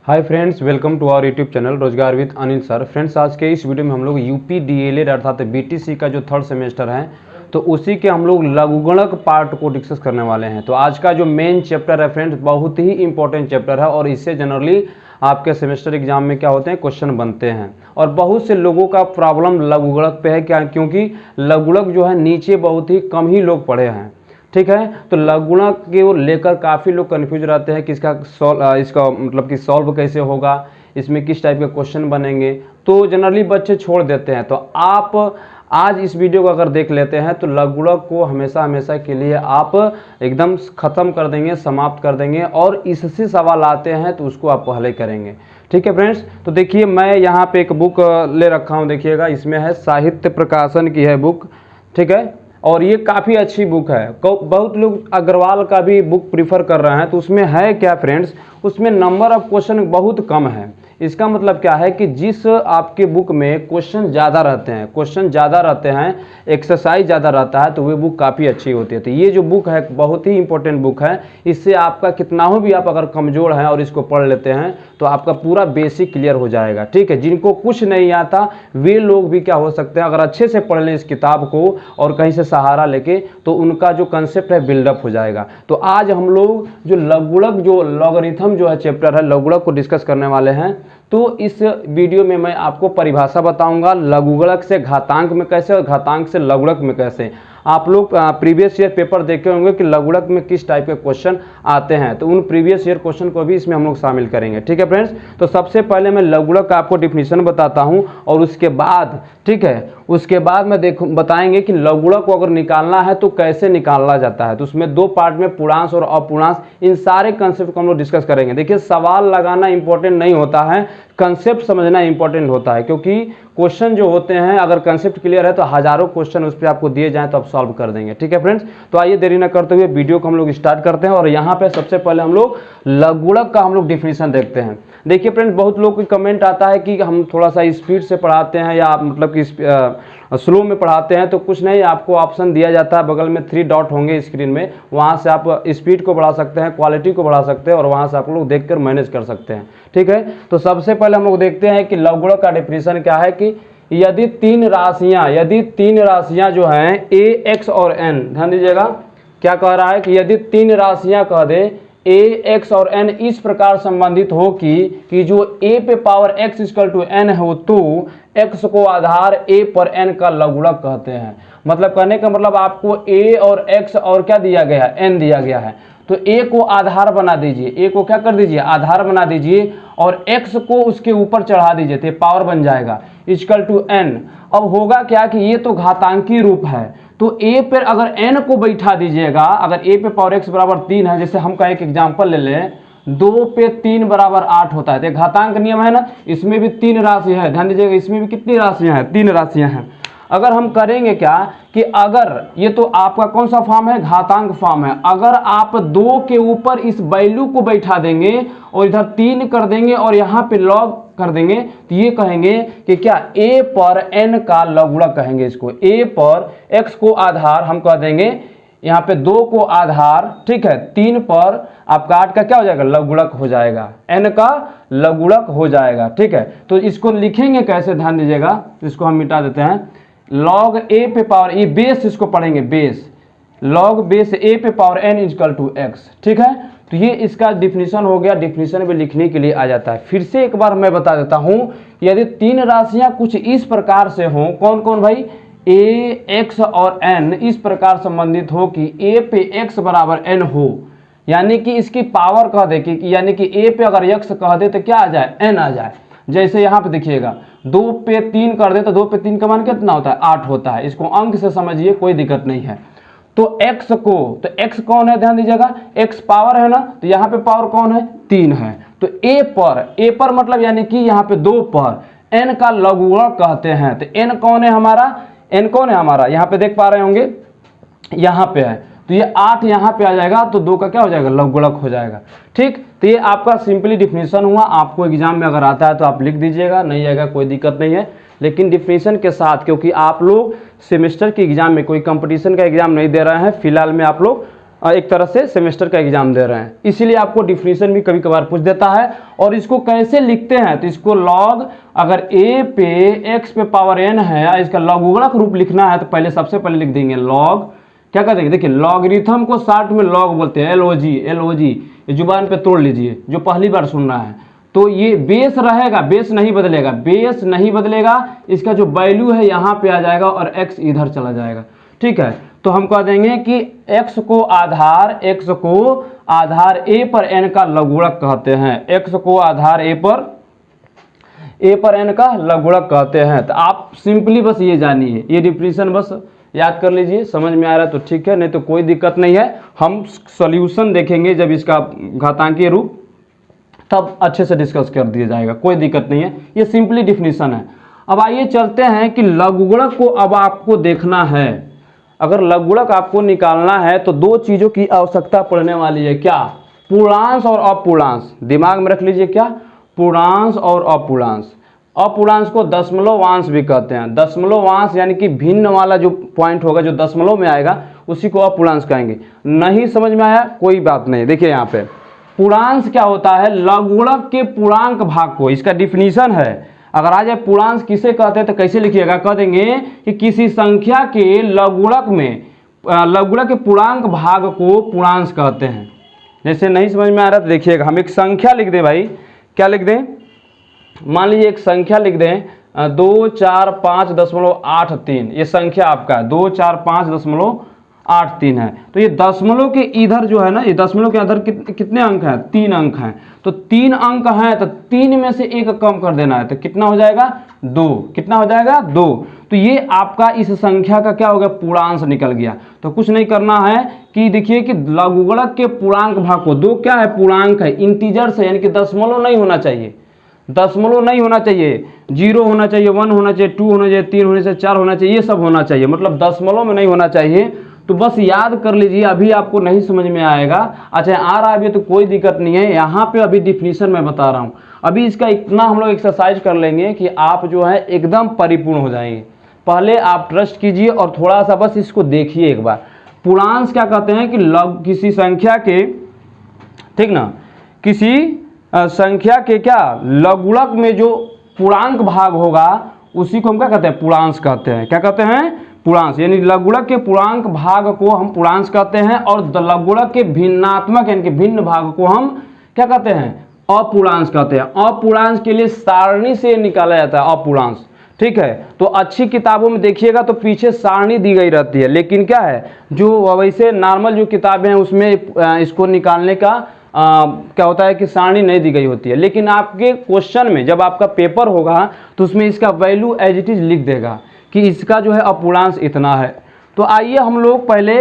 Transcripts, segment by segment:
Hi friends, welcome to our YouTube channel रोजगार with Anil sir. Friends, आज के इस वीडियो में हम लोग यूपी डीएलएड अर्थात बीटीसी का जो थर्ड सेमेस्टर है तो उसी के हम लोग लघुगणक पार्ट को डिस्कस करने वाले हैं। तो आज का जो मेन चैप्टर है फ्रेंड्स, बहुत ही इंपॉर्टेंट चैप्टर है और इससे जनरली आपके सेमेस्टर एग्जाम में क्या होते हैं, क्वेश्चन बनते हैं। और बहुत से लोगों का प्रॉब्लम लघुगणक पे है, क्या क्योंकि लघुगणक जो है नीचे बहुत ही कम ही लोग पढ़े हैं। ठीक है, तो लघुगणक को लेकर काफ़ी लोग कंफ्यूज रहते हैं कि इसका मतलब कि सॉल्व कैसे होगा, इसमें किस टाइप के क्वेश्चन बनेंगे, तो जनरली बच्चे छोड़ देते हैं। तो आप आज इस वीडियो को अगर देख लेते हैं तो लघुगणक को हमेशा हमेशा के लिए आप एकदम ख़त्म कर देंगे, समाप्त कर देंगे, और इससे सवाल आते हैं तो उसको आप पहले करेंगे। ठीक है फ्रेंड्स, तो देखिए मैं यहाँ पे एक बुक ले रखा हूँ, देखिएगा इसमें है साहित्य प्रकाशन की है बुक। ठीक है, और ये काफ़ी अच्छी बुक है। बहुत लोग अग्रवाल का भी बुक प्रीफर कर रहे हैं। तो उसमें है क्या फ्रेंड्स, उसमें नंबर ऑफ क्वेश्चन बहुत कम है। इसका मतलब क्या है कि जिस आपके बुक में क्वेश्चन ज़्यादा रहते हैं, एक्सरसाइज ज़्यादा रहता है, तो वो बुक काफ़ी अच्छी होती है। तो ये जो बुक है बहुत ही इंपॉर्टेंट बुक है। इससे आपका कितना हो भी आप अगर कमज़ोर हैं और इसको पढ़ लेते हैं तो आपका पूरा बेसिक क्लियर हो जाएगा। ठीक है, जिनको कुछ नहीं आता वे लोग भी क्या हो सकते हैं, अगर अच्छे से पढ़ लें इस किताब को और कहीं से सहारा लेके, तो उनका जो कंसेप्ट है बिल्डअप हो जाएगा। तो आज हम लोग जो लघुगणक जो लॉगरिथम जो है चैप्टर है लघुगणक को डिस्कस करने वाले हैं। तो इस वीडियो में मैं आपको परिभाषा बताऊंगा लघुगणक से घातांक में कैसे और घातांक से लघुगणक में कैसे। आप लोग प्रीवियस ईयर पेपर देखे होंगे कि लघुगणक में किस टाइप के क्वेश्चन आते हैं, तो उन प्रीवियस ईयर क्वेश्चन को भी इसमें हम लोग शामिल करेंगे। ठीक है फ्रेंड्स, तो सबसे पहले मैं लघुगणक का आपको डिफिनीशन बताता हूं और उसके बाद ठीक है उसके बाद मैं बताएंगे कि लघुगणक को अगर निकालना है तो कैसे निकाला जाता है। तो उसमें दो पार्ट में पूर्णांश और अपूर्णांश, इन सारे कंसेप्ट को हम लोग डिस्कस करेंगे। देखिए, सवाल लगाना इंपॉर्टेंट नहीं होता है, कंसेप्ट समझना इंपॉर्टेंट होता है, क्योंकि क्वेश्चन जो होते हैं अगर कंसेप्ट क्लियर है तो हजारों क्वेश्चन उस पर आपको दिए जाएं तो आप सॉल्व कर देंगे। ठीक है फ्रेंड्स, तो आइए देरी न करते हुए वीडियो को हम लोग स्टार्ट करते हैं। और यहाँ पे सबसे पहले हम लोग लघुगणक का हम लोग डिफिनीशन देखते हैं। देखिए फ्रेंड्स, बहुत लोग को कमेंट आता है कि हम थोड़ा सा स्पीड से पढ़ाते हैं या मतलब कि स्लो में पढ़ाते हैं। तो कुछ नहीं, आपको ऑप्शन दिया जाता है, बगल में 3 डॉट होंगे स्क्रीन में, वहाँ से आप स्पीड को बढ़ा सकते हैं, क्वालिटी को बढ़ा सकते हैं और वहाँ से आप लोग देखकर मैनेज कर सकते हैं। ठीक है, तो सबसे पहले हम लोग देखते हैं कि लघुगणक का डेफिनेशन क्या है कि यदि तीन राशियां जो हैं a, x और n, ध्यान दीजिएगा क्या कह रहा है कि यदि तीन राशियां कह दे a, x और n इस प्रकार संबंधित हो कि जो a पे power x equal to n हो तो x को आधार a पर n का लघुगणक कहते हैं। मतलब कहने का मतलब आपको a और x और क्या दिया गया है, n दिया गया है। तो a को आधार बना दीजिए, a को क्या कर दीजिए, आधार बना दीजिए, और x को उसके ऊपर चढ़ा दीजिए तो पावर बन जाएगा इक्वल टू n। अब होगा क्या कि ये तो घातांकी रूप है, तो a पर अगर n को बैठा दीजिएगा, अगर a पे पावर x बराबर 3 है, जैसे हम का एक एग्जाम्पल ले लें, 2 पे 3 बराबर 8 होता है। तो घातांक नियम है ना, इसमें भी 3 राशि है, ध्यान दीजिएगा इसमें भी कितनी राशियां हैं, 3 राशियां हैं। अगर हम करेंगे क्या कि अगर ये तो आपका कौन सा फॉर्म है, घातांक फॉर्म है, अगर आप 2 के ऊपर इस वैल्यू को बैठा देंगे और इधर 3 कर देंगे और यहाँ पे लॉग कर देंगे, तो ये कहेंगे कि क्या a पर n का लघुगणक कहेंगे इसको। a पर x को आधार हम कह देंगे, यहाँ पे 2 को आधार, ठीक है, 3 पर आपका 8 का क्या हो जाएगा, लघुगणक हो जाएगा, n का लघुगणक हो जाएगा। ठीक है, तो इसको लिखेंगे कैसे, ध्यान दीजिएगा, इसको हम मिटा देते हैं। लॉग a पे पावर, ये बेस इसको पढ़ेंगे, बेस लॉग बेस a पे power n equal to x। ठीक है, तो ये इसका डिफिनीशन हो गया। डिफिनीशन भी लिखने के लिए आ जाता है। फिर से एक बार मैं बता देता हूं, यदि तीन राशियां कुछ इस प्रकार से हों, कौन कौन भाई, a, x और n इस प्रकार संबंधित हो कि a पे x बराबर n हो, यानी कि इसकी पावर कह दे कि यानी कि a पे अगर x कह दे तो क्या आ जाए, n आ जाए। जैसे यहाँ पे देखिएगा 2 पे 3 कर दे तो 2 पे 3 का मान कितना होता है, 8 होता है। इसको अंक से समझिए, कोई दिक्कत नहीं है। तो x को, तो x कौन है, ध्यान दीजिएगा, x पावर है ना, तो यहाँ पे पावर कौन है, 3 है। तो a पर मतलब यानी कि यहाँ पे 2 पर n का लघुगणक कहते हैं। तो n कौन है हमारा, यहाँ पे देख पा रहे होंगे, यहाँ पे है, तो ये 8 यहाँ पे आ जाएगा, तो 2 का क्या हो जाएगा, लघुगणक हो जाएगा। ठीक, तो ये आपका सिंपली डिफिनीशन हुआ। आपको एग्जाम में अगर आता है तो आप लिख दीजिएगा, नहीं आएगा कोई दिक्कत नहीं है, लेकिन डिफिनीशन के साथ, क्योंकि आप लोग सेमेस्टर के एग्जाम में कोई कंपटीशन का एग्जाम नहीं दे रहे हैं, फिलहाल में आप लोग एक तरह से सेमेस्टर का एग्जाम दे रहे हैं, इसीलिए आपको डिफिनीशन भी कभी कभार पूछ देता है। और इसको कैसे लिखते हैं, तो इसको लॉग, अगर a पे x पे पावर n है, इसका लघुगणक रूप लिखना है तो पहले सबसे पहले लिख देंगे लॉग, क्या कर देंगे, देखिए लॉगरिथम को शॉर्ट में लॉग बोलते हैं, LOG, ये जुबान पे तोड़ लीजिए जो पहली बार सुन रहा है। तो ये बेस रहेगा, बेस नहीं बदलेगा, बेस नहीं बदलेगा, इसका जो वैल्यू है यहाँ पे आ जाएगा और x इधर चला जाएगा, ठीक है। तो हम कह देंगे कि x को आधार a पर n का लघुगणक कहते हैं, x को आधार a पर n का लघुगणक कहते हैं। तो आप सिंपली बस ये जानिए, ये डिफिनीशन बस याद कर लीजिए, समझ में आ रहा है तो ठीक है, नहीं तो कोई दिक्कत नहीं है। हम सॉल्यूशन देखेंगे जब इसका घातांकीय रूप, तब अच्छे से डिस्कस कर दिया जाएगा, कोई दिक्कत नहीं है, ये सिंपली डिफिनीशन है। अब आइए चलते हैं कि लघुगणक को अब आपको देखना है। अगर लघुगणक आपको निकालना है तो दो चीज़ों की आवश्यकता पड़ने वाली है, क्या, पूर्णांश और अपूर्णांश। दिमाग में रख लीजिए, क्या, पूर्णांश और अपूर्णांश। अपूर्णांश को दशमलवांश भी कहते हैं, दशमलवांश यानी कि भिन्न वाला जो पॉइंट होगा, जो दशमलव में आएगा, उसी को अपूर्णांश कहेंगे। नहीं समझ में आया, कोई बात नहीं। देखिए यहाँ पे पूर्णांश क्या होता है, लघुगणक के पूर्णांक भाग को, इसका डिफिनीशन है। अगर आ जाए पूर्णांश किसे कहते हैं तो कैसे लिखिएगा, कह देंगे कि किसी संख्या के लघुगणक में, लघुगणक के पूर्णांक भाग को पूर्णांश कहते हैं। जैसे नहीं समझ में आ रहा तो देखिएगा, हम एक संख्या लिख दें भाई, क्या लिख दें, मान लीजिए एक संख्या लिख दें 245.83, ये संख्या आपका 245.83 है। तो ये दशमलव के इधर जो है ना, ये दशमलव के इधर कितने अंक हैं, 3 अंक हैं। तो 3 अंक हैं तो 3 में से 1 कम कर देना है, तो कितना हो जाएगा, 2। कितना हो जाएगा, 2। तो ये आपका इस संख्या का क्या हो गया, पूर्णांश निकल गया। तो कुछ नहीं करना है कि देखिए कि लघुगणक के पूर्णांक भाग को, 2 क्या है, पूर्णांक है, इंटीजर से, यानी कि दशमलव नहीं होना चाहिए, दशमलव नहीं होना चाहिए, 0 होना चाहिए, 1 होना चाहिए, 2 होना चाहिए, 3 होना चाहिए, 4 होना चाहिए, ये सब होना चाहिए, मतलब दशमलव में नहीं होना चाहिए। तो बस याद कर लीजिए, अभी आपको नहीं समझ में आएगा, अच्छा आ रहा है अभी तो कोई दिक्कत नहीं है। यहाँ पे अभी डिफिनीशन मैं बता रहा हूँ, अभी इसका इतना हम लोग एक्सरसाइज कर लेंगे कि आप जो है एकदम परिपूर्ण हो जाएंगे। पहले आप ट्रस्ट कीजिए और थोड़ा सा बस इसको देखिए एक बार। पूर्णांश क्या कहते हैं कि किसी संख्या के, ठीक ना, किसी संख्या के क्या लघुगणक में जो पूर्णांक भाग होगा उसी को हम क्या कहते हैं, पूर्णांश कहते हैं। क्या कहते हैं, पूर्णांश, यानी लघुगणक के पूर्णांक भाग को हम पूर्णांश कहते हैं, और लघुगणक के भिन्नात्मक यानी कि भिन्न भाग को हम क्या कहते हैं, अपूर्णांश कहते हैं। अपूर्णांश के लिए सारणी से निकाला जाता है अपूर्णांश, ठीक है। तो अच्छी किताबों में देखिएगा तो पीछे सारणी दी गई रहती है, लेकिन क्या है, जो वैसे नॉर्मल जो किताबें हैं उसमें इसको निकालने का क्या होता है कि सारणी नहीं दी गई होती है। लेकिन आपके क्वेश्चन में जब आपका पेपर होगा तो उसमें इसका वैल्यू एज इट इज लिख देगा कि इसका जो है अपूर्णांश इतना है। तो आइए हम लोग पहले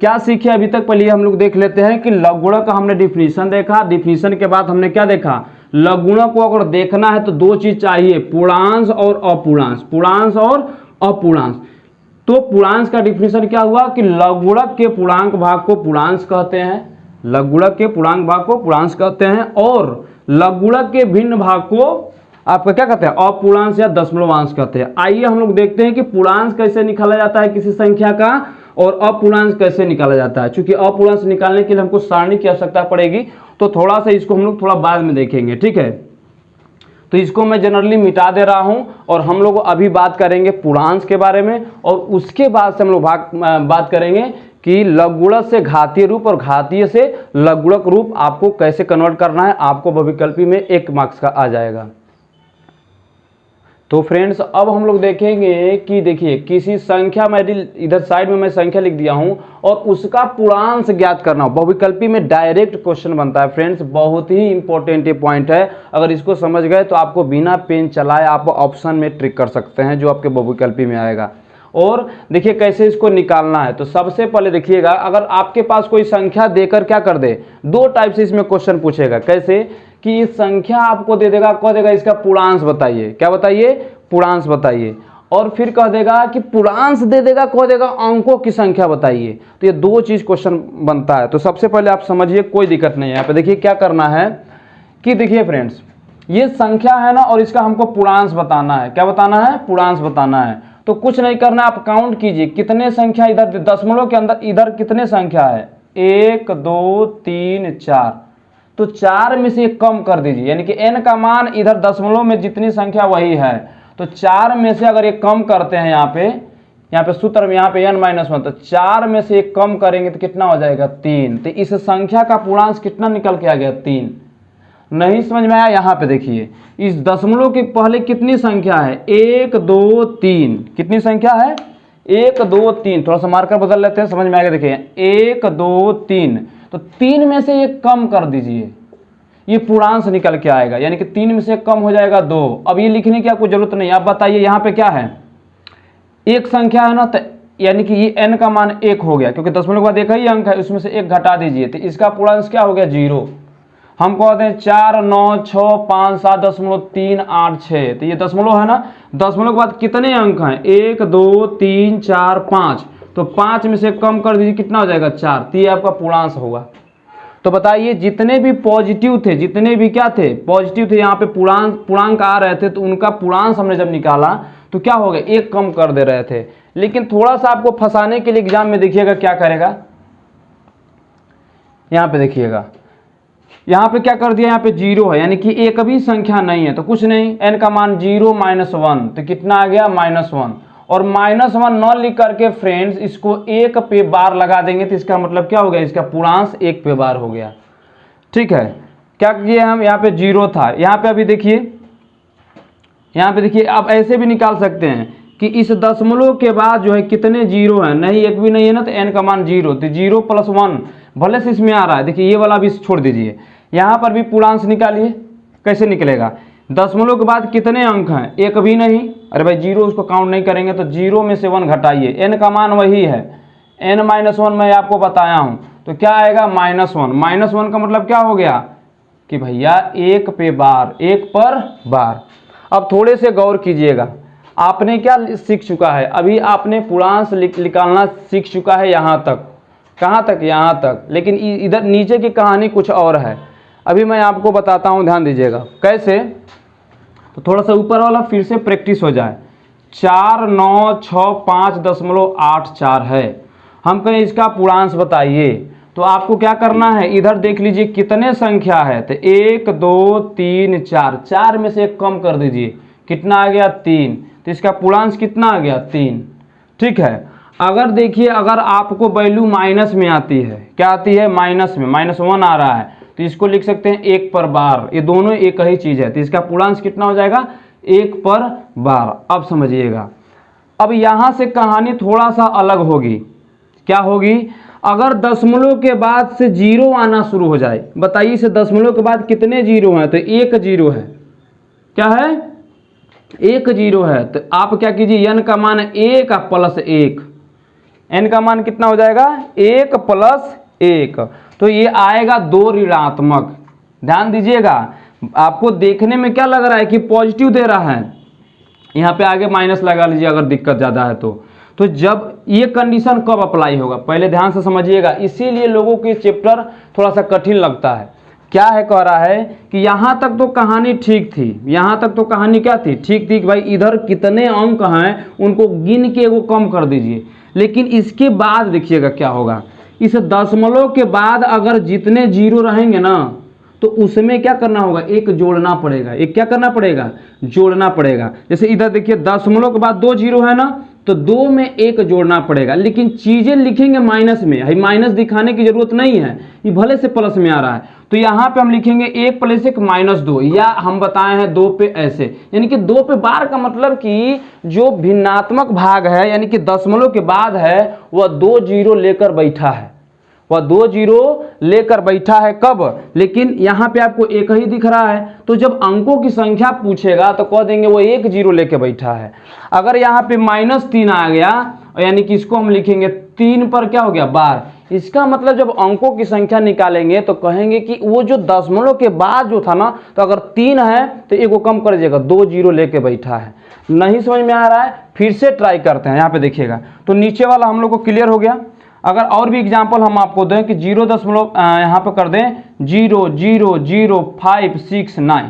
क्या सीखे अभी तक, पहले हम लोग देख लेते हैं कि लघुगणक का हमने डिफिनीशन देखा। डिफिनीशन के बाद हमने क्या देखा, लघुगणक को अगर देखना है तो 2 चीज चाहिए, पूर्णांश और अपूर्णांश, पूर्णांश और अपूर्णांश। तो पूर्णांश का डिफिनीशन क्या हुआ कि लघुगणक के पूर्णांक भाग को पूर्णांश कहते हैं, लघुगणक के पूर्णांक भाग को पूर्णांश कहते हैं, और लघुगणक के भिन्न भाग को आपका क्या कहते हैं, अपूर्णांश या दशमलवांश कहते हैं। आइए हम लोग देखते हैं कि पूर्णांश कैसे निकाला जाता है किसी संख्या का, और अपूर्णांश कैसे निकाला जाता है। चूंकि अपूर्णांश निकालने के लिए हमको सारणी की आवश्यकता पड़ेगी, तो थोड़ा सा इसको हम लोग थोड़ा बाद में देखेंगे, ठीक है। तो इसको मैं जनरली मिटा दे रहा हूं, और हम लोग अभी बात करेंगे पूर्णांश के बारे में, और उसके बाद से हम लोग बात करेंगे कि लघुगणक से घातीय रूप और घातीय से लघुगणक रूप आपको कैसे कन्वर्ट करना है। आपको बहुविकल्पी में 1 मार्क्स का आ जाएगा। तो फ्रेंड्स अब हम लोग देखेंगे कि देखिए किसी संख्या में, इधर साइड में मैं संख्या लिख दिया हूं, और उसका पूर्णांश ज्ञात करना हो। बहुविकल्पी में डायरेक्ट क्वेश्चन बनता है फ्रेंड्स, बहुत ही इंपॉर्टेंट ये पॉइंट है। अगर इसको समझ गए तो आपको बिना पेन चलाए आप ऑप्शन में ट्रिक कर सकते हैं, जो आपके बहुविकल्पी में आएगा। और देखिए कैसे इसको निकालना है। तो सबसे पहले देखिएगा, अगर आपके पास कोई संख्या देकर क्या कर दे, 2 टाइप से इसमें क्वेश्चन पूछेगा। कैसे कि इस संख्या आपको दे देगा, कह देगा इसका पूर्णांश बताइए, क्या बताइए, पूर्णांश बताइए, और फिर कह देगा कि पूर्णांश दे देगा, कह देगा अंकों की संख्या बताइए। तो ये 2 चीज क्वेश्चन बनता है। तो सबसे पहले आप समझिए, कोई दिक्कत नहीं है। यहाँ पे देखिए क्या करना है कि देखिए फ्रेंड्स, ये संख्या है ना, और इसका हमको पूर्णांश बताना है। क्या बताना है, पूर्णांश बताना है। तो कुछ नहीं करना, आप काउंट कीजिए कितने संख्या इधर, दशमलव के अंदर इधर कितने संख्या है, 1 2 3 4, तो 4 में से 1 कम कर दीजिए, यानी कि n का मान इधर दशमलव में जितनी संख्या वही है, तो 4 में से अगर 1 कम करते हैं यहाँ पे सूत्र में यहाँ पे n-1, तो 4 में से 1 कम करेंगे तो कितना हो जाएगा 3। तो इस संख्या का पूर्णांक कितना निकल के आ गया 3। नहीं समझ में आया? यहाँ पे देखिए इस दशमलव के पहले कितनी संख्या है 1 2 3, कितनी संख्या है 1 2 3, थोड़ा सा मार्कर बदल लेते हैं, समझ में आएगा। देखिए 1 2 3, तो 3 में से 1 कम कर दीजिए, ये पूर्णांक निकल के आएगा, यानी कि 3 में से 1 कम हो जाएगा 2। अब ये लिखने की आपको जरूरत नहीं, आप बताइए यहाँ पे क्या है, एक संख्या है ना, तो यानी कि ये n का मान 1 हो गया, क्योंकि दशमलव के बाद एक ही अंक है, उसमें से 1 घटा दीजिए, तो इसका पूर्णांक क्या हो गया 0। हम कहते हैं 4 9 6 5 7.386, तो ये दशमलव है ना, दशमलव के बाद कितने अंक हैं 1 2 3 4 5, तो 5 में से कम कर दीजिए, कितना हो जाएगा 4, तो ये आपका पूर्णांक होगा। तो बताइए जितने भी पॉजिटिव थे, जितने भी क्या थे पॉजिटिव थे, यहाँ पे पूर्णांक आ रहे थे, तो उनका पूर्णांक हमने जब निकाला तो क्या हो गया 1 कम कर दे रहे थे। लेकिन थोड़ा सा आपको फंसाने के लिए एग्जाम में देखिएगा क्या करेगा, यहाँ पे देखिएगा, यहाँ पे क्या कर दिया, यहाँ पे 0 है, यानी कि एक भी संख्या नहीं है, तो कुछ नहीं, n का मान 0 -1, तो कितना आ गया -1, और -1 न लिख करके फ्रेंड्स इसको 1 पे बार लगा देंगे, तो इसका मतलब क्या हो गया, इसका पूर्णांक 1 पे बार हो गया। ठीक है, क्या किए हम, यहाँ पे 0 था, यहाँ पे अभी देखिए, यहाँ पे देखिए आप ऐसे भी निकाल सकते हैं कि इस दशमलव के बाद जो है कितने 0 हैं, नहीं एक भी नहीं है ना, तो n का मान 0, तो 0 + 1 भले से इसमें आ रहा है, देखिए ये वाला भी छोड़ दीजिए, यहाँ पर भी पूर्णांक निकालिए, कैसे निकलेगा, दशमलव के बाद कितने अंक हैं, एक भी नहीं, अरे भाई 0 उसको काउंट नहीं करेंगे, तो 0 में से 1 घटाइए, n का मान वही है, n-1 मैं आपको बताया हूँ, तो क्या आएगा -1, -1 का मतलब क्या हो गया कि भैया 1 पे बार, 1 पर बार। अब थोड़े से गौर कीजिएगा, आपने क्या सीख चुका है, अभी आपने पूर्णांक निकालना सीख चुका है यहाँ तक, कहाँ तक, यहाँ तक, लेकिन इधर नीचे की कहानी कुछ और है, अभी मैं आपको बताता हूँ, ध्यान दीजिएगा कैसे, तो थोड़ा सा ऊपर वाला फिर से प्रैक्टिस हो जाए। 4 9 6 5.84 है, हम कहें इसका पूर्णांक बताइए, तो आपको क्या करना है, इधर देख लीजिए कितने संख्या है, तो 1 2 3 4, 4 में से 1 कम कर दीजिए, कितना आ गया 3, तो इसका पूर्णांक कितना आ गया 3। ठीक है, अगर देखिए अगर आपको वैल्यू माइनस में आती है, क्या आती है माइनस में, -1 आ रहा है, तो इसको लिख सकते हैं 1 पर बार, ये दोनों एक ही चीज है, तो इसका पूर्णांक कितना हो जाएगा 1 पर बार। अब समझिएगा, अब यहाँ से कहानी थोड़ा सा अलग होगी, क्या होगी, अगर दशमलव के बाद से 0 आना शुरू हो जाए, बताइए इसे दशमलव के बाद कितने 0 हैं, तो 1 0 है, क्या है 1 0 है, तो आप क्या कीजिए n का मान 1 + 1, n का मान कितना हो जाएगा 1 + 1, तो ये आएगा 2 ऋणात्मक। ध्यान दीजिएगा, आपको देखने में क्या लग रहा है कि पॉजिटिव दे रहा है, यहाँ पे आगे माइनस लगा लीजिए अगर दिक्कत ज़्यादा है तो जब ये कंडीशन कब अप्लाई होगा, पहले ध्यान से समझिएगा, इसीलिए लोगों के चैप्टर थोड़ा सा कठिन लगता है। क्या है, कह रहा है कि यहाँ तक तो कहानी ठीक थी, यहाँ तक तो कहानी क्या थी, ठीक थी कि भाई इधर कितने अंक हैं उनको गिन के वो कम कर दीजिए, लेकिन इसके बाद देखिएगा क्या होगा, इस दशमलव के बाद अगर जितने 0 रहेंगे ना, तो उसमें क्या करना होगा, एक जोड़ना पड़ेगा, एक क्या करना पड़ेगा, जोड़ना पड़ेगा। जैसे इधर देखिए दशमलव के बाद 2 0 है ना, तो 2 में 1 जोड़ना पड़ेगा, लेकिन चीजें लिखेंगे माइनस में, है माइनस दिखाने की जरूरत नहीं है, ये भले से प्लस में आ रहा है, तो यहाँ पे हम लिखेंगे 1 + 1 -2, या हम बताए हैं 2 पे ऐसे, यानी कि 2 पे बार का मतलब कि जो भिन्नात्मक भाग है, यानी कि दशमलव के बाद है, वह 2 0 लेकर बैठा है, वह 2 0 लेकर बैठा है, कब, लेकिन यहाँ पे आपको 1 ही दिख रहा है, तो जब अंकों की संख्या पूछेगा तो कह देंगे वो 1 0 लेकर बैठा है। अगर यहाँ पे -3 आ गया, यानी कि इसको हम लिखेंगे 3 पर क्या हो गया बार, इसका मतलब जब अंकों की संख्या निकालेंगे तो कहेंगे कि वो जो दशमलव के बाद जो था ना, तो अगर 3 है तो 1 को कम कर दीजिएगा, 2 0 लेके बैठा है। नहीं समझ में आ रहा है, फिर से ट्राई करते हैं, यहाँ पे देखिएगा, तो नीचे वाला हम लोग को क्लियर हो गया। अगर और भी एग्जाम्पल हम आपको दें कि 0 दशमलव यहाँ पे कर दें 0 0 0 5 6 9,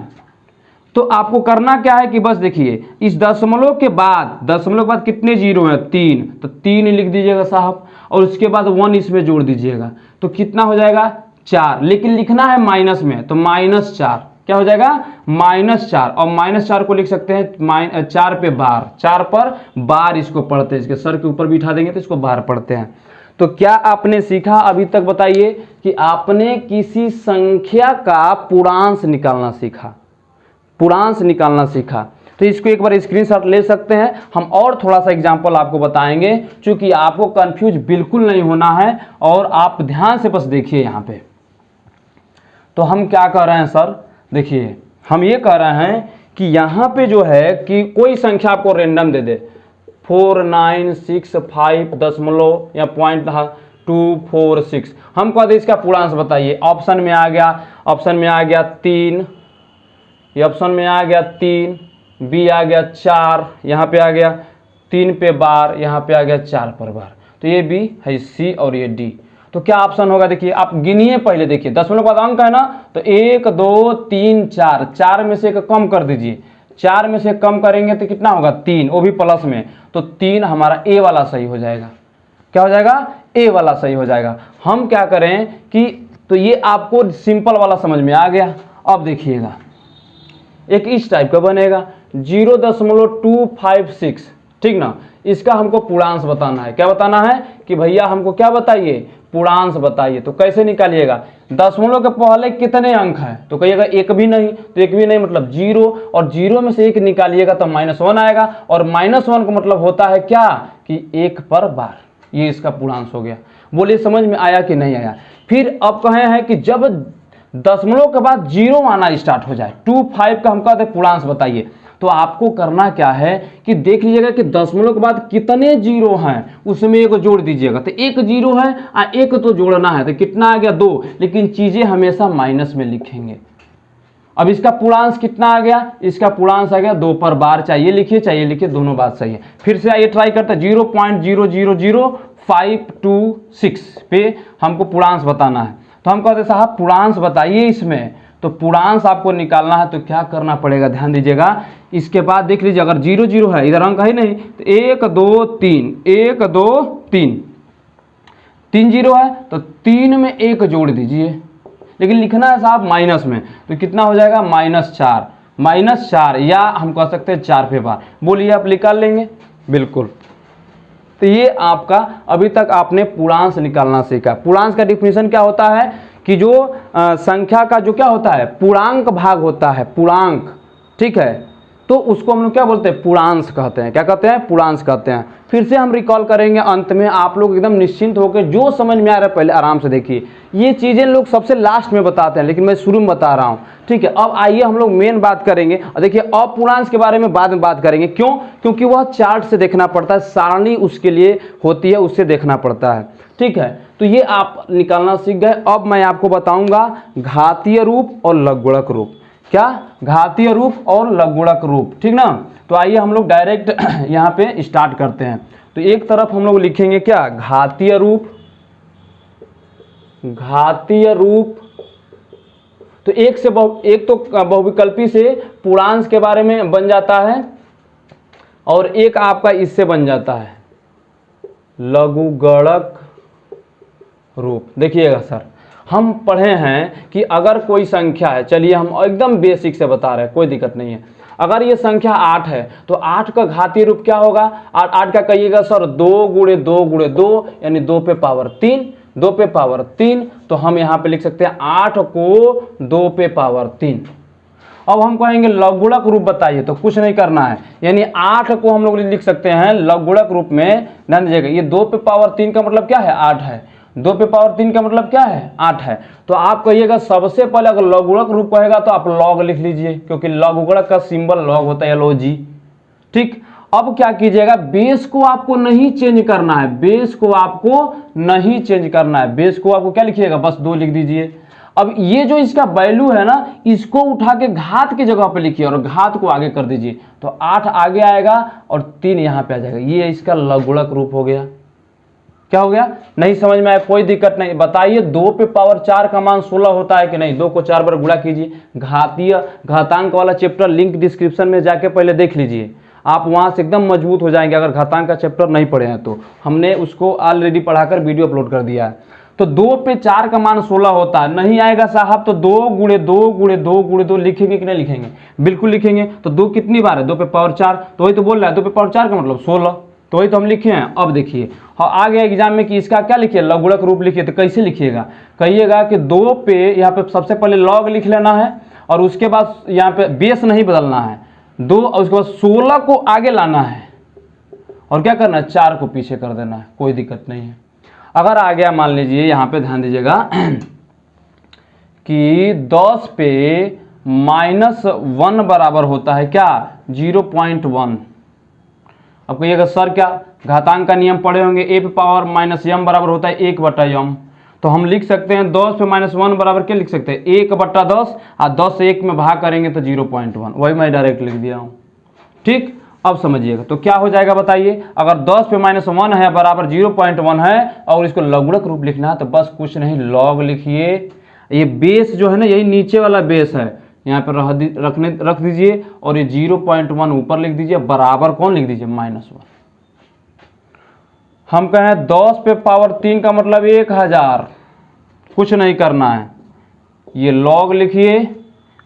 तो आपको करना क्या है कि बस देखिए इस दशमलव के बाद कितने जीरो हैं, 3, तो 3 लिख दीजिएगा साहब, और उसके बाद 1 इसमें जोड़ दीजिएगा, तो कितना हो जाएगा 4, लेकिन लिखना है माइनस में, तो -4 क्या हो जाएगा -4, और -4 को लिख सकते हैं 4 पे बार, 4 पर बार इसको पढ़ते हैं, इसके सर के ऊपर बिठा देंगे तो इसको बार पढ़ते हैं। तो क्या आपने सीखा अभी तक, बताइए कि आपने किसी संख्या का पूर्णांश निकालना सीखा, पूर्णांश निकालना सीखा। तो इसको एक बार स्क्रीनशॉट ले सकते हैं, हम और थोड़ा सा एग्जांपल आपको बताएंगे, क्योंकि आपको कंफ्यूज बिल्कुल नहीं होना है, और आप ध्यान से बस देखिए यहाँ पे। तो हम क्या कह रहे हैं सर, देखिए हम ये कह रहे हैं कि यहाँ पे जो है कि कोई संख्या आपको रेंडम दे दे, 4965 दशमलव या 0.246, हम कह दे इसका पूर्णांश बताइए। ऑप्शन में आ गया 3, ये ऑप्शन में आ गया 3, बी आ गया 4, यहाँ पे आ गया 3 पे बार, यहाँ पे आ गया 4 पर बार, तो ये बी है, सी और ये डी। तो क्या ऑप्शन होगा, देखिए आप गिनिए पहले, देखिए दशमलव के बाद अंक है ना, तो 1 2 3 4, 4 में से एक कम कर दीजिए, 4 में से कम करेंगे तो कितना होगा 3, वो भी प्लस में, तो 3 हमारा ए वाला सही हो जाएगा। क्या हो जाएगा, ए वाला सही हो जाएगा। हम क्या करें कि तो ये आपको सिंपल वाला समझ में आ गया। अब देखिएगा एक इस टाइप का बनेगा 0.256, ठीक ना, इसका हमको पूर्णांश बताना है। क्या बताना है कि भैया हमको क्या बताइए, पूर्णांश बताइए। तो कैसे निकालिएगा, दशमलव के पहले कितने अंक हैं, तो कहिएगा एक भी नहीं, तो एक भी नहीं मतलब 0, और 0 में से 1 निकालिएगा तो -1 आएगा, और -1 का मतलब होता है क्या कि 1 पर बार, ये इसका पूर्णांश हो गया। बोलिए समझ में आया कि नहीं आया। फिर अब कहे हैं कि जब दशमलव के बाद 0 आना स्टार्ट हो जाए, 25 का हम कहते हैं पूर्णांश बताइए, तो आपको करना क्या है कि देख लीजिएगा कि दशमलव के बाद कितने जीरो हैं, उसमें एक जोड़ दीजिएगा, तो एक जीरो है और एक तो जोड़ना है, तो कितना आ गया 2, लेकिन चीजें हमेशा माइनस में लिखेंगे। अब इसका पूर्णांश कितना आ गया, इसका पूर्णांश आ गया 2 पर बार, चाहिए लिखिए दोनों बात सही है। फिर से आइए ट्राई करते हैं, 0.000526 पे हमको पूर्णांश बताना है, तो हम कहते हैं साहब पूर्णांश बताइए इसमें। तो पूर्णांश आपको निकालना है तो क्या करना पड़ेगा, ध्यान दीजिएगा। इसके बाद देख लीजिए अगर 0 0 है, इधर अंक है नहीं, तो 1 2 3 1 2 3 3 0 है, तो 3 में 1 जोड़ दीजिए, लेकिन लिखना है साहब माइनस में, तो कितना हो जाएगा -4, या हम कह सकते हैं 4 पे बार। बोलिए आप निकाल लेंगे, बिल्कुल। तो ये आपका अभी तक आपने पूर्णांश निकालना सीखा। पूर्णांश का डिफिनीशन क्या होता है कि जो संख्या का जो क्या होता है, पूर्णांक भाग होता है, पूर्णांक, ठीक है, तो उसको हम लोग क्या बोलते हैं, पूर्णांश कहते हैं। क्या कहते हैं, पूर्णांश कहते हैं। फिर से हम रिकॉल करेंगे अंत में, आप लोग एकदम निश्चिंत होकर जो समझ में आ रहा है पहले आराम से देखिए। ये चीज़ें लोग सबसे लास्ट में बताते हैं, लेकिन मैं शुरू में बता रहा हूँ, ठीक है। अब आइए हम लोग मेन बात करेंगे, और देखिए अपूर्णांश के बारे में बाद में बात करेंगे। क्यों, क्योंकि वह चार्ट से देखना पड़ता है, सारणी उसके लिए होती है, उससे देखना पड़ता है, ठीक है। तो ये आप निकालना सीख गए। अब मैं आपको बताऊंगा घातीय रूप और लघुगणक रूप। क्या, घातीय रूप और लघुगणक रूप, ठीक ना। तो आइए हम लोग डायरेक्ट यहाँ पे स्टार्ट करते हैं। तो एक तरफ हम लोग लिखेंगे क्या, घातीय रूप, घातीय रूप। तो एक तो बहुविकल्पी से पूर्णांश के बारे में बन जाता है, और एक आपका इससे बन जाता है लघुगणक रूप। देखिएगा सर, हम पढ़े हैं कि अगर कोई संख्या है, चलिए हम एकदम बेसिक से बता रहे हैं, कोई दिक्कत नहीं है। अगर ये संख्या 8 है तो 8 का घातीय रूप क्या होगा, 8 का कहिएगा सर 2 गुणे 2 गुणे 2, यानी 2 पे पावर 3, 2 पे पावर 3। तो हम यहाँ पे लिख सकते हैं 8 को 2 पे पावर 3। अब हम कहेंगे लघुगणक रूप बताइए, तो कुछ नहीं करना है, यानी 8 को हम लोग लिख सकते हैं लघुगणक रूप में। ध्यान दीजिएगा, ये 2 पे पावर 3 का मतलब क्या है, 8 है, 2 पे पावर 3 का मतलब क्या है, 8 है। तो आप कहिएगा सबसे पहले अगर लघुगणक रूप कहेगा तो आप लॉग लिख लीजिए, क्योंकि लघुगणक का सिंबल लॉग होता है, LOG, ठीक। अब क्या कीजिएगा, बेस को आपको नहीं चेंज करना है, बेस को आपको नहीं चेंज करना है, बेस को आपको क्या लिखिएगा, बस 2 लिख दीजिए। अब ये जो इसका वैल्यू है ना, इसको उठा के घात की जगह पे लिखिए और घात को आगे कर दीजिए, तो 8 आगे आएगा और 3 यहाँ पे आ जाएगा। ये इसका लघुगणक रूप हो गया। क्या हो गया, नहीं समझ में आया, कोई दिक्कत नहीं। बताइए 2 पे पावर 4 का मान 16 होता है कि नहीं? 2 को 4 बार गुणा कीजिए। घातीय घातांक वाला चैप्टर लिंक डिस्क्रिप्शन में जाके पहले देख लीजिए, आप वहां से एकदम मजबूत हो जाएंगे। अगर घातांक का चैप्टर नहीं पढ़े हैं तो हमने उसको ऑलरेडी पढ़ाकर वीडियो अपलोड कर दिया है। तो 2 पे 4 का मान 16 होता है। नहीं आएगा साहब तो 2 गुणे 2 गुणे 2 गुणे 2 लिखेंगे कि नहीं लिखेंगे? बिल्कुल लिखेंगे। तो 2 कितनी बार है? 2 पे पावर 4, तो वही तो बोल रहा है 2 पे पावर 4 का मतलब 16, तो वही तो हम लिखे हैं। अब देखिए आ गया एग्जाम में कि इसका क्या लिखिए, लघुगणक रूप लिखिए। तो कैसे लिखिएगा? कहिएगा कि 2 पे यहाँ पे सबसे पहले लॉग लिख लेना है और उसके बाद यहाँ पे बेस नहीं बदलना है 2, और उसके बाद 16 को आगे लाना है और क्या करना है, 4 को पीछे कर देना है, कोई दिक्कत नहीं है। अगर आ गया, मान लीजिए यहाँ पे ध्यान दीजिएगा कि 10 पे -1 बराबर होता है क्या, 0.1। अब कहिएगा सर क्या घातांक का नियम पढ़े होंगे, a पे पावर -m बराबर होता है 1/m। तो हम लिख सकते हैं 10 पे -1 बराबर क्या लिख सकते हैं, 1/10, और 10 से 1 में भाग करेंगे तो 0.1, वही मैं डायरेक्ट लिख दिया हूँ। ठीक, अब समझिएगा तो क्या हो जाएगा बताइए। अगर 10 पे -1 है बराबर 0.1 है और इसको लघुगणक रूप लिखना है तो बस कुछ नहीं, लॉग लिखिए। ये बेस जो है ना, यही नीचे वाला बेस है, यहाँ पर रख दीजिए और ये 0.1 ऊपर लिख दीजिए, बराबर कौन लिख दीजिए, -1। हम कहें 10 पे पावर 3 का मतलब 1000, कुछ नहीं करना है, ये लॉग लिखिए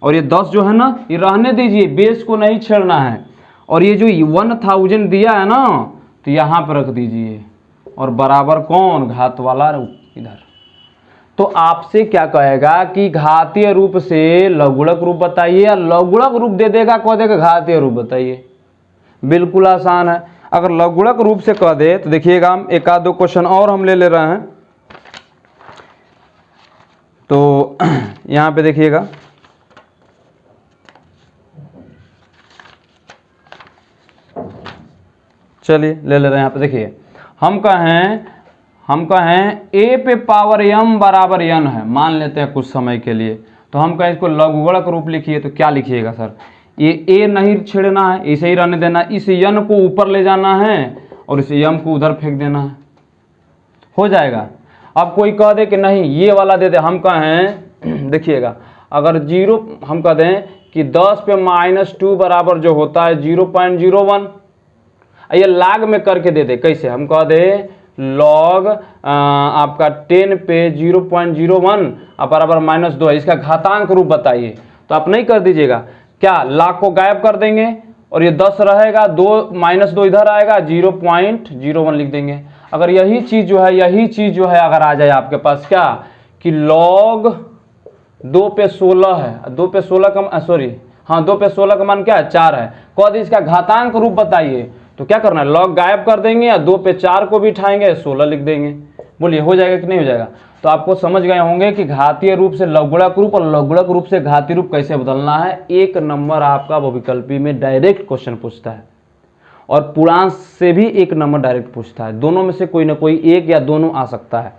और ये 10 जो है ना ये रहने दीजिए, बेस को नहीं छेड़ना है। और ये जो 1000 दिया है ना तो यहाँ पर रख दीजिए और बराबर कौन, घात वाला इधर। तो आपसे क्या कहेगा कि घातीय रूप से लघुगणक रूप बताइए, या लघुगणक रूप दे देगा, कह देगा घातीय रूप बताइए। बिल्कुल आसान है। अगर लघुगणक रूप से कह दे तो देखिएगा, हम एक आध दो क्वेश्चन और हम ले रहे हैं। तो यहाँ पे देखिएगा, चलिए ले रहे हैं। यहाँ पे देखिए, हम कहें a पे पावर m बराबर n है, मान लेते हैं कुछ समय के लिए। तो हम कहें इसको लघुगणक रूप लिखिए, तो क्या लिखिएगा सर, ये a नहीं छेड़ना है, इसे ही रहने देना, इस n को ऊपर ले जाना है और इस m को उधर फेंक देना है, हो जाएगा। अब कोई कह दे कि नहीं ये वाला दे दे, हम कहें देखिएगा, अगर 0 हम कह दें कि 10 पे -2 बराबर जो होता है 0.01, ये लाग में करके दे दे। कैसे? हम कह दे लॉग आपका 10 पे 0.01 बराबर -2 है, इसका घातांक रूप बताइए। तो आप नहीं कर दीजिएगा, क्या लाग को गायब कर देंगे और ये 10 रहेगा, 2 इधर आएगा, 0.01 लिख देंगे। अगर यही चीज जो है अगर आ जाए आपके पास क्या कि लॉग 2 पे 16 है, 2 पे 16 का सॉरी हाँ 2 पे 16 का मान क्या है, 4 है, कह दी इसका घातांक रूप बताइए। तो क्या करना है, लॉग गायब कर देंगे या 2 पे 4 को भी उठाएंगे, 16 लिख देंगे। बोलिए हो जाएगा कि नहीं हो जाएगा? तो आपको समझ गए होंगे कि घातीय रूप से लघुगणक रूप और लघुगणक रूप से घातीय रूप कैसे बदलना है। 1 नंबर आपका बहुविकल्पी में डायरेक्ट क्वेश्चन पूछता है और पूर्णांक से भी 1 नंबर डायरेक्ट पूछता है, दोनों में से कोई ना कोई एक या दोनों आ सकता है।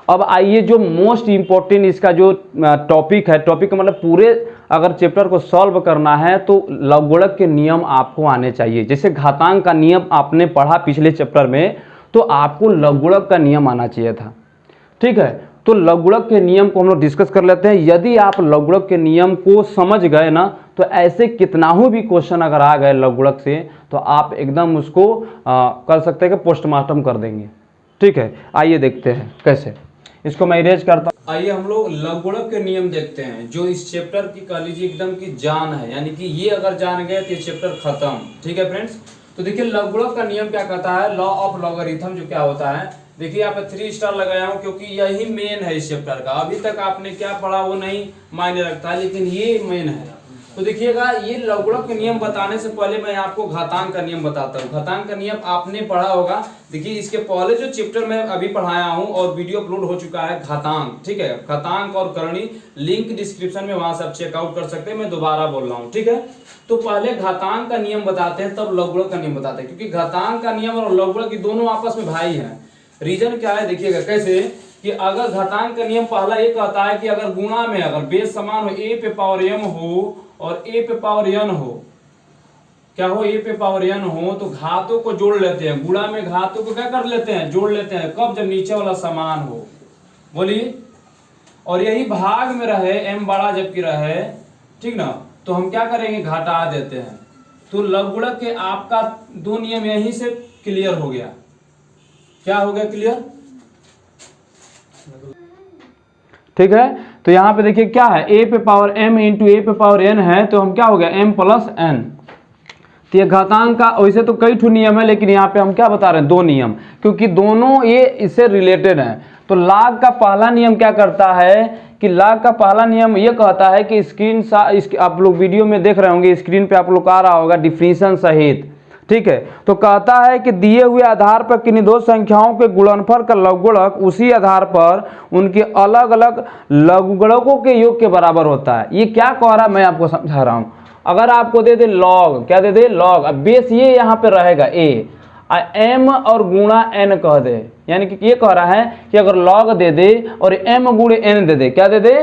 अब आइए जो मोस्ट इंपॉर्टेंट इसका जो टॉपिक है, टॉपिक का मतलब पूरे अगर चैप्टर को सॉल्व करना है तो लघुगणक के नियम आपको आने चाहिए। जैसे घातांक का नियम आपने पढ़ा पिछले चैप्टर में, तो आपको लघुगणक का नियम आना चाहिए था। ठीक है, तो लघुगणक के नियम को हम लोग डिस्कस कर लेते हैं। यदि आप लघुगणक के नियम को समझ गए ना, तो ऐसे कितना भी क्वेश्चन अगर आ गए लघुगणक से तो आप एकदम उसको कर सकते हैं कि पोस्टमार्टम कर देंगे। ठीक है, आइए देखते हैं कैसे। इसको मैं इरेज करता हूं। आइए हम लोग लघुगणक के नियम देखते हैं, जो इस चैप्टर की कह लीजिए एकदम की जान है, यानी कि ये अगर जान गए तो ये चैप्टर खत्म। ठीक है फ्रेंड्स, तो देखिए लघुगणक का नियम क्या कहता है, लॉ ऑफ लॉगरिथम जो क्या होता है। देखिए यहाँ पे 3 स्टार लगाया हूँ क्योंकि यही मेन है इस चैप्टर का। अभी तक आपने क्या पढ़ा वो नहीं मायने रखता है, लेकिन ये मेन है। तो देखिएगा, ये लघुगणक के नियम बताने से पहले मैं आपको घातांक का नियम बताता हूँ। घातांक का नियम आपने पढ़ा होगा। देखिए इसके पहले जो चैप्टर में अभी पढ़ाया हूँ और वीडियो अपलोड हो चुका है घातांक, ठीक है, घातांक और करणी, लिंक डिस्क्रिप्शन में, वहां से आप चेकआउट कर सकते हैं। मैं दोबारा बोल रहा हूँ, ठीक है। तो पहले घातांक का नियम बताते हैं, तब लघुगणक का नियम बताते हैं, क्योंकि घातांक का नियम और लघुगणक की दोनों आपस में भाई हैं। रीजन क्या है देखिएगा कैसे, कि अगर घातांक का नियम पहला ये कहता है कि अगर गुणा में अगर बेस समान हो, a पे पावर m हो और a पे पावर n हो, क्या हो, ए पे पावर n हो तो घातों को जोड़ लेते हैं, गुणा में घातों को क्या कर लेते हैं, जोड़ लेते हैं। कब, जब नीचे वाला समान हो। बोलिए, और यही भाग में रहे, m बड़ा जबकि रहे, ठीक ना, तो हम क्या करेंगे, घटा देते हैं। तो लघुगुणक के आपका दो नियम यहीं से क्लियर हो गया। क्या हो गया क्लियर, ठीक है। तो यहाँ पे देखिए क्या है, a पे पावर m इंटू a पे पावर n है, तो हम क्या हो गया, m प्लस n। तो ये घातांक का वैसे तो कई ठो नियम है, लेकिन यहाँ पे हम क्या बता रहे हैं, दो नियम, क्योंकि दोनों ये इससे रिलेटेड हैं। तो लाग का पहला नियम क्या करता है कि लाग का पहला नियम ये कहता है कि आप लोग वीडियो में देख रहे होंगे, स्क्रीन पे आप लोग का आ रहा होगा डिफिनीशन सहित, ठीक है। तो कहता है कि दिए हुए आधार पर किन्हीं दो संख्याओं के गुणनफल का लघुगुणक उसी आधार पर उनके अलग अलग लघुगुणकों के योग के बराबर होता है। ये क्या कह रहा है मैं आपको समझा रहा हूँ। अगर आपको दे दे लॉग, क्या दे दे, लॉग, अब बेस ये यहाँ पे रहेगा a, m और गुणा n कह दे, यानी कि ये कह रहा है कि अगर लॉग दे दे और m गुणे n दे दे, क्या दे दे,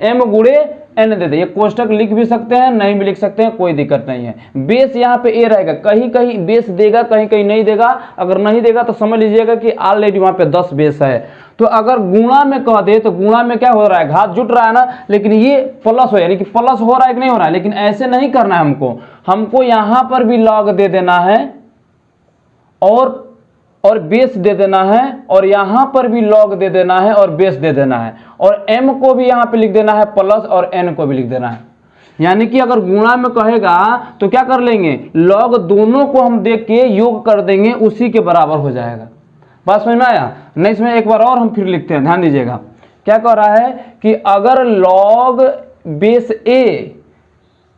m गुणे n दे दे। ये कोष्टक लिख भी सकते हैं, नहीं भी लिख सकते हैं, कोई दिक्कत नहीं है। बेस यहाँ पे a रहेगा, कहीं कहीं बेस देगा, कहीं कहीं नहीं देगा। अगर नहीं देगा तो समझ लीजिएगा कि ऑलरेडी वहाँ पे 10 बेस है। तो अगर गुणा में कह दे तो गुणा में क्या हो रहा है, घात जुट रहा है ना, लेकिन ये प्लस हो, यानी कि प्लस हो रहा है कि नहीं हो रहा है। लेकिन ऐसे नहीं करना है हमको यहाँ पर भी लॉग दे देना है और बेस दे देना है, और यहाँ पर भी लॉग दे देना है और बेस दे देना है, और m को भी यहाँ पे लिख देना है प्लस, और n को भी लिख देना है। यानी कि अगर गुणा में कहेगा तो क्या कर लेंगे, लॉग दोनों को हम देख के योग कर देंगे, उसी के बराबर हो जाएगा। बात समझ में आया? नहीं, इसमें एक बार और हम फिर लिखते हैं, ध्यान दीजिएगा। क्या कह रहा है कि अगर log base a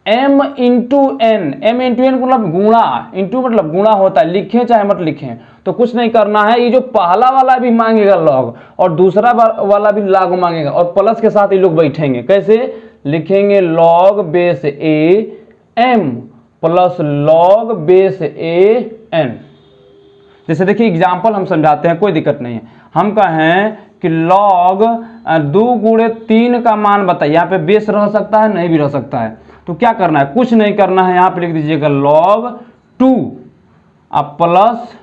m into N, m into N मतलब गुणा, इंटू मतलब गुणा होता है, लिखें चाहे मत लिखें, तो कुछ नहीं करना है। ये जो पहला वाला भी मांगेगा लॉग और दूसरा वाला भी लॉग मांगेगा, और प्लस के साथ ये लोग बैठेंगे। कैसे लिखेंगे, log base a m plus log base a n। जैसे देखिए एग्जाम्पल हम समझाते हैं, कोई दिक्कत नहीं है। हम कहें कि लॉग 2 गुणे 3 का मान बताइए। यहाँ पे बेस रह सकता है, नहीं भी रह सकता है। तो क्या करना है, कुछ नहीं करना है, यहाँ पे लिख दीजिएगा log 2 अब प्लस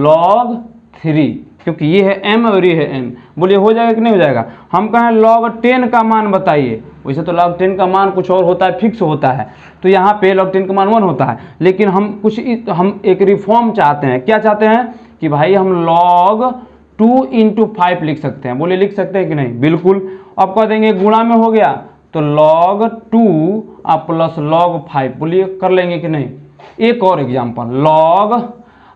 log 3, क्योंकि ये है m और ये है n। बोलिए हो जाएगा कि नहीं हो जाएगा। हम कहें log 10 का मान बताइए, वैसे तो log 10 का मान कुछ और होता है, फिक्स होता है, तो यहाँ पे log 10 का मान 1 होता है। लेकिन हम एक रिफॉर्म चाहते हैं। क्या चाहते हैं कि भाई हम log 2 इंटू 5 लिख सकते हैं। बोलिए लिख सकते हैं कि नहीं, बिल्कुल। अब कह देंगे गुणा में हो गया तो log 2 प्लस log 5, बोलिए कर लेंगे कि नहीं। एक और एग्जाम्पल, लॉग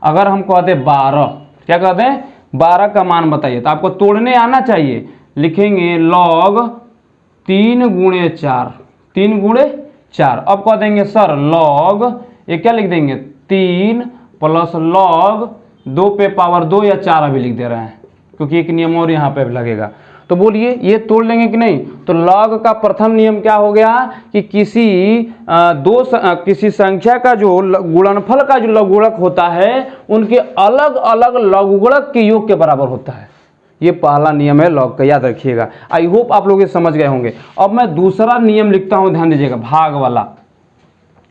अगर हम कहते 12, क्या कहते हैं 12 का मान बताइए, तो आपको तोड़ने आना चाहिए। लिखेंगे log 3 गुणे 4, 3 गुणे 4। अब कह देंगे सर log, ये क्या लिख देंगे 3 प्लस log 2 पे पावर 2 या 4 अभी लिख दे रहे हैं, क्योंकि एक नियम और यहाँ पे लगेगा। तो बोलिए ये तोड़ लेंगे कि नहीं। तो लॉग का प्रथम नियम क्या हो गया कि किसी संख्या का जो गुणनफल का जो लघुगुणक होता है उनके अलग अलग लघुगुणक के योग के बराबर होता है। ये पहला नियम है लॉग का, याद रखिएगा। आई होप आप लोग ये समझ गए होंगे। अब मैं दूसरा नियम लिखता हूं, ध्यान दीजिएगा।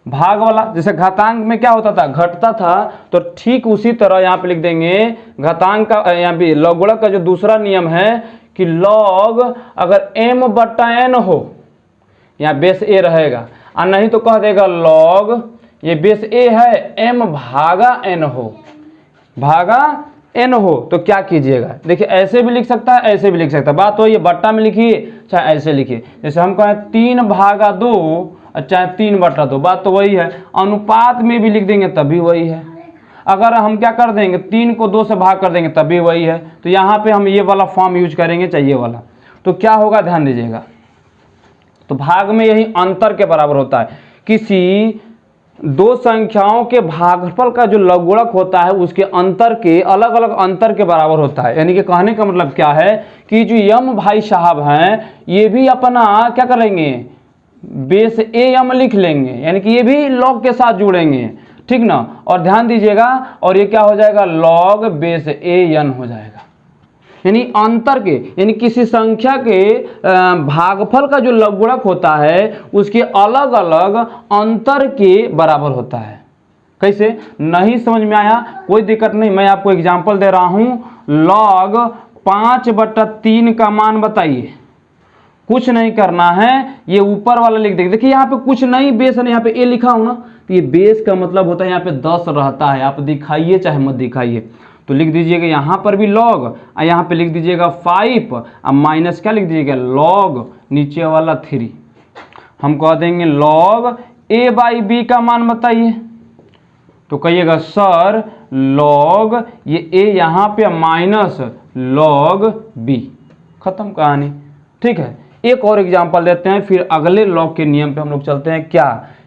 भाग वाला जैसे घातांक में क्या होता था, घटता था, तो ठीक उसी तरह यहाँ पे लिख देंगे घातांक का, यहाँ पे लघुगुणक का जो दूसरा नियम है कि लॉग अगर m बटा n हो, यहाँ बेस a रहेगा, और नहीं तो कह देगा लॉग, ये बेस a है, m भागा n हो, तो क्या कीजिएगा। देखिए ऐसे भी लिख सकता है, ऐसे भी लिख सकता है। बात तो ये बट्टा में लिखिए चाहे ऐसे लिखिए। जैसे हम कहें 3 भागा 2 चाहे 3 बटा 2, बात तो वही है। अनुपात में भी लिख देंगे तब भी वही है। अगर हम क्या कर देंगे 3 को 2 से भाग कर देंगे तब भी वही है। तो यहाँ पे हम ये वाला फॉर्म यूज करेंगे, चाहिए वाला। तो क्या होगा, ध्यान दीजिएगा। तो भाग में यही अंतर के बराबर होता है। किसी दो संख्याओं के भागफल का जो लघुगुणक होता है उसके अंतर के अलग अलग अंतर के बराबर होता है। यानी कि कहने का मतलब क्या है कि जो यम भाई साहब हैं ये भी अपना क्या करेंगे, बेस ए यम लिख लेंगे, यानी कि ये भी लॉग के साथ जुड़ेंगे, ठीक ना। और ध्यान दीजिएगा, और ये क्या हो जाएगा, लॉग बेस ए एन हो जाएगा। यानी अंतर के, यानी किसी संख्या के भागफल का जो लघुगुणक होता है उसके अलग अलग अंतर के बराबर होता है। कैसे? नहीं समझ में आया कोई दिक्कत नहीं, मैं आपको एग्जांपल दे रहा हूं। log 5/3 का मान बताइए। कुछ नहीं करना है, ये ऊपर वाला लिख देंगे। देखिए यहाँ पे कुछ नहीं, बेस है, यहाँ पे ए लिखा हो ना, तो ये बेस का मतलब होता है यहाँ पे 10 रहता है। आप दिखाइए चाहे मत दिखाइए, तो लिख दीजिएगा यहाँ पर भी log, और यहाँ पे लिख दीजिएगा 5, और माइनस क्या लिख दीजिएगा log नीचे वाला 3। हम कह देंगे log a/b का मान बताइए, तो कहिएगा सर log ये a यहाँ पे माइनस log b, खत्म कहानी। ठीक है, एक और एग्जांपल देते हैं, फिर अगले log के नियम पे हम लोग चलते हैं। क्या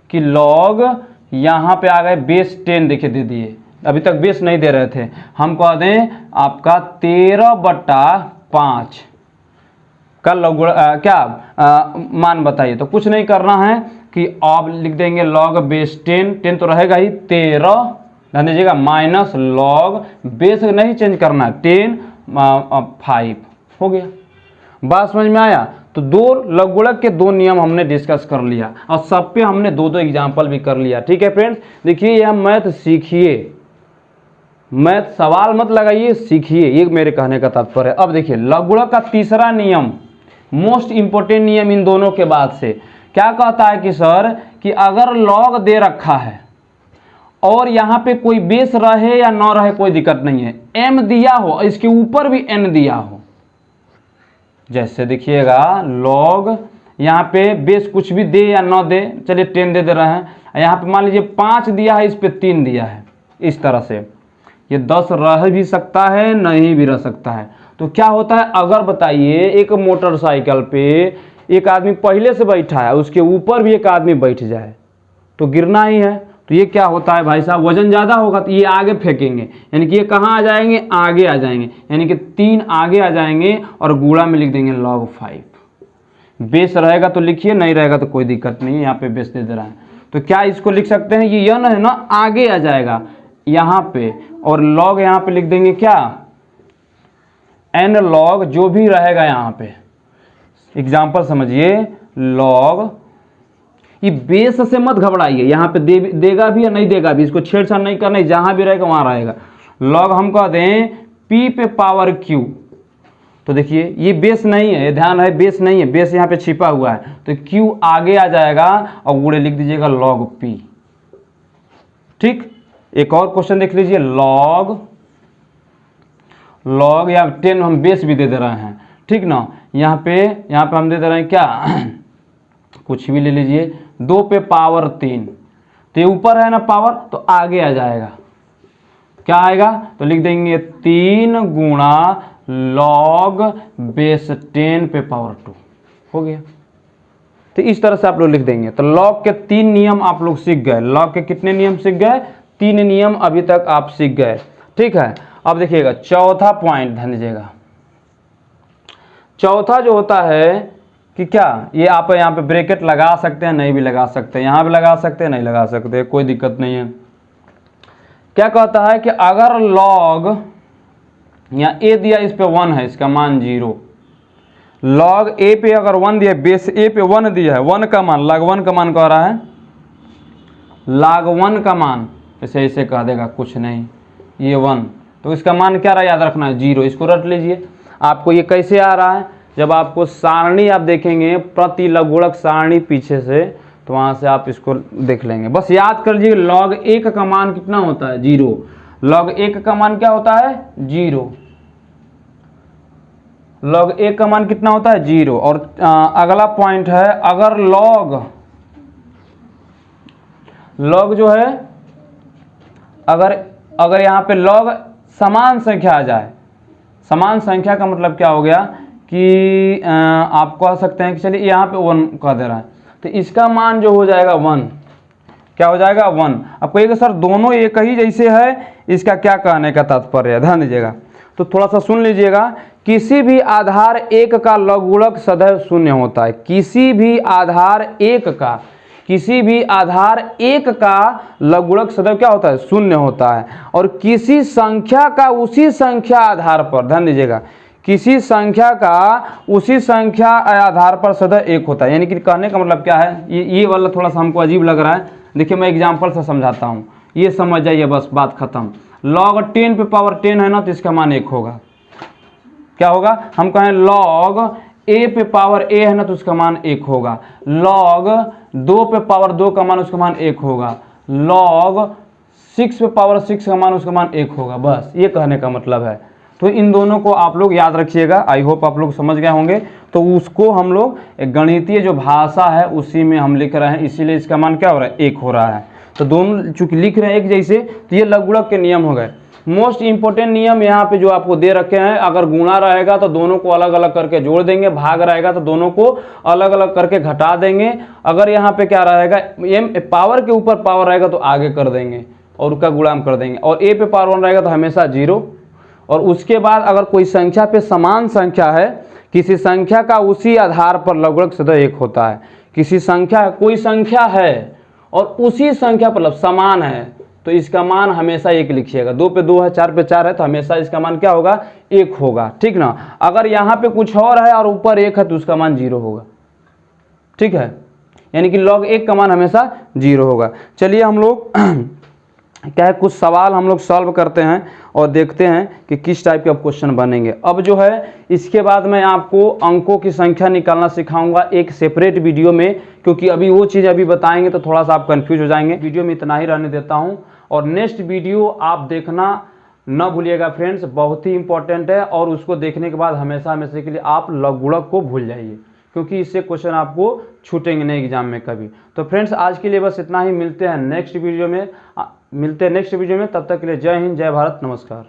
कि log यहाँ पे आ गए बेस 10, देखिए दे दिए, अभी तक बेस नहीं दे रहे थे। हम कह दें आपका 13/5 का मान बताइए। तो कुछ नहीं करना है कि आप लिख देंगे log बेस 10 तो रहेगा ही 13, ध्यान दीजिएगा, माइनस log बेस नहीं चेंज करना है 10 5 हो गया। बात समझ में आया? तो दो लघुगणक के दो नियम हमने डिस्कस कर लिया, और सब पे हमने दो एग्जाम्पल भी कर लिया। ठीक है फ्रेंड्स, देखिए यह मैथ सीखिए, मैथ सवाल मत लगाइए, सीखिए, ये मेरे कहने का तात्पर्य है। अब देखिए लघुगणक का तीसरा नियम, मोस्ट इंपोर्टेंट नियम इन दोनों के बाद से, क्या कहता है कि सर कि अगर log दे रखा है और यहाँ पे कोई बेस रहे या ना रहे कोई दिक्कत नहीं है, m दिया हो, इसके ऊपर भी n दिया हो, जैसे देखिएगा log यहाँ पे बेस कुछ भी दे या ना दे, चलिए 10 दे रहे हैं, यहाँ पे मान लीजिए 5 दिया है, इस पे 3 दिया है, इस तरह से ये 10 रह भी सकता है, नहीं भी रह सकता है। तो क्या होता है, अगर बताइए एक मोटरसाइकिल पे एक आदमी पहले से बैठा है, उसके ऊपर भी एक आदमी बैठ जाए तो गिरना ही है। तो ये क्या होता है भाई साहब, वजन ज़्यादा होगा तो ये आगे फेंकेंगे, यानी कि ये कहाँ आ जाएंगे, आगे आ जाएंगे, यानी कि 3 आगे आ जाएंगे, और गुणा में लिख देंगे log 5। बेस रहेगा तो लिखिए, नहीं रहेगा तो कोई दिक्कत नहीं है, यहाँ पे बेस दे रहा है। तो क्या इसको लिख सकते हैं, ये n है ना, आगे आ जाएगा यहाँ पे, और log यहाँ पे लिख देंगे क्या, n log जो भी रहेगा यहाँ पे। एग्जाम्पल समझिए, log, ये बेस से मत घबराइए, यहाँ पे देगा भी या नहीं देगा भी, इसको छेड़छाड़ नहीं करना, जहां भी रहेगा वहां रहेगा। log हम कह दें p पे पावर q, तो देखिए ये बेस नहीं है, ये ध्यान है, बेस नहीं है, बेस यहाँ पे छिपा हुआ है, तो q आगे आ जाएगा और गुणे लिख दीजिएगा log p। ठीक, एक और क्वेश्चन देख लीजिए, log या 10 हम बेस भी दे रहे हैं, ठीक ना, यहाँ पे हम दे रहे हैं क्या कुछ भी ले लीजिए, 2 पे पावर 3, तो ये ऊपर है ना पावर, तो आगे आ जाएगा, क्या आएगा, तो लिख देंगे 3 गुणा log बेस 10 पे पावर 2 हो गया। तो इस तरह से आप लोग लिख देंगे। तो log के 3 नियम आप लोग सीख गए। log के कितने नियम सीख गए, 3 नियम अभी तक आप सीख गए। ठीक है, अब देखिएगा चौथा पॉइंट, ध्यान दीजिएगा। चौथा जो होता है कि क्या, ये आप यहाँ पे ब्रैकेट लगा सकते हैं, नहीं भी लगा सकते हैं, यहाँ भी लगा सकते हैं, नहीं लगा सकते, कोई दिक्कत नहीं है। क्या कहता है कि अगर log यहाँ a दिया, इस पे 1 है, इसका मान 0, log a पे अगर 1 दिया, बेस a पे 1 दिया है, 1 का मान, log 1 का मान कह रहा है, log 1 का मान ऐसे कह देगा कुछ नहीं, ये 1, तो इसका मान क्या रहा, याद रखना है 0, इसको रट लीजिए। आपको ये कैसे आ रहा है, जब आपको सारणी आप देखेंगे, प्रति लघुगणक सारणी पीछे से, तो वहां से आप इसको देख लेंगे। बस याद कर लीजिए log 1 का मान कितना होता है, 0, log 1 का मान क्या होता है, 0, log 1 का मान कितना होता है, 0। और अगला पॉइंट है, अगर log जो है, अगर यहाँ पे log समान संख्या आ जाए, समान संख्या का मतलब क्या हो गया कि आप कह सकते हैं कि चलिए यहाँ पे 1 कह दे रहा है, तो इसका मान जो हो जाएगा 1, क्या हो जाएगा 1। अब कहिएगा सर दोनों एक ही जैसे है, इसका क्या कहने का तात्पर्य है, ध्यान दीजिएगा। तो थोड़ा सा सुन लीजिएगा, किसी भी आधार 1 का लघुगणक सदैव शून्य होता है, किसी भी आधार 1 का लघुगणक सदैव क्या होता है, शून्य होता है। और किसी संख्या का उसी संख्या आधार पर, ध्यान दीजिएगा, किसी संख्या का उसी संख्या आधार पर सदैव 1 होता है। यानी कि कहने का मतलब क्या है, ये वाला थोड़ा सा हमको अजीब लग रहा है, देखिए मैं एग्जांपल से समझाता हूँ। ये समझ जाइए, बस बात खत्म। log 10 पे पावर 10 है ना, तो इसका मान 1 होगा। क्या होगा, हम कहें log a पे पावर a है ना, तो उसका मान 1 होगा। log 2 पे पावर 2 का मान, उसका मान 1 होगा। log 6 पे पावर 6 का मान, उसका मान 1 होगा। बस ये कहने का मतलब है। तो इन दोनों को आप लोग याद रखिएगा। आई होप आप लोग समझ गए होंगे। तो उसको हम लोग गणितीय जो भाषा है उसी में हम लिख रहे हैं, इसीलिए इसका मान क्या हो रहा है, 1 हो रहा है। तो दोनों चूंकि लिख रहे हैं एक जैसे, तो ये लघुगणक के नियम हो गए। मोस्ट इंपॉर्टेंट नियम यहाँ पे जो आपको दे रखे हैं, अगर गुणा रहेगा तो दोनों को अलग अलग करके जोड़ देंगे, भाग रहेगा तो दोनों को अलग अलग करके घटा देंगे। अगर यहाँ पे क्या रहेगा, एम पावर के ऊपर पावर रहेगा तो आगे कर देंगे और उसका गुणाम कर देंगे, और ए पे पावर 1 रहेगा तो हमेशा 0। और उसके बाद अगर कोई संख्या पे समान संख्या है, किसी संख्या का उसी आधार पर लघुगणक सदैव 1 होता है। किसी संख्या, कोई संख्या है और उसी संख्या पर समान है, तो इसका मान हमेशा 1 लिखिएगा। 2 पे 2 है, 4 पे 4 है, तो हमेशा इसका मान क्या होगा, 1 होगा। ठीक ना। अगर यहाँ पे कुछ और है और ऊपर 1 है तो उसका मान 0 होगा। ठीक है, यानी कि log 1 का मान हमेशा 0 होगा। चलिए हम लोग क्या है, कुछ सवाल हम लोग सॉल्व करते हैं और देखते हैं कि किस टाइप के क्वेश्चन बनेंगे। अब जो है इसके बाद मैं आपको अंकों की संख्या निकालना सिखाऊंगा एक सेपरेट वीडियो में, क्योंकि अभी वो चीज़ अभी बताएंगे तो थोड़ा सा आप कंफ्यूज हो जाएंगे। वीडियो में इतना ही रहने देता हूं, और नेक्स्ट वीडियो आप देखना न भूलिएगा फ्रेंड्स, बहुत ही इंपॉर्टेंट है। और उसको देखने के बाद हमेशा हमेशा के लिए आप लघुगणक को भूल जाइए, क्योंकि इससे क्वेश्चन आपको छूटेंगे नहीं एग्जाम में कभी। तो फ्रेंड्स आज के लिए बस इतना ही, मिलते हैं नेक्स्ट वीडियो में। तब तक के लिए जय हिंद, जय भारत, नमस्कार।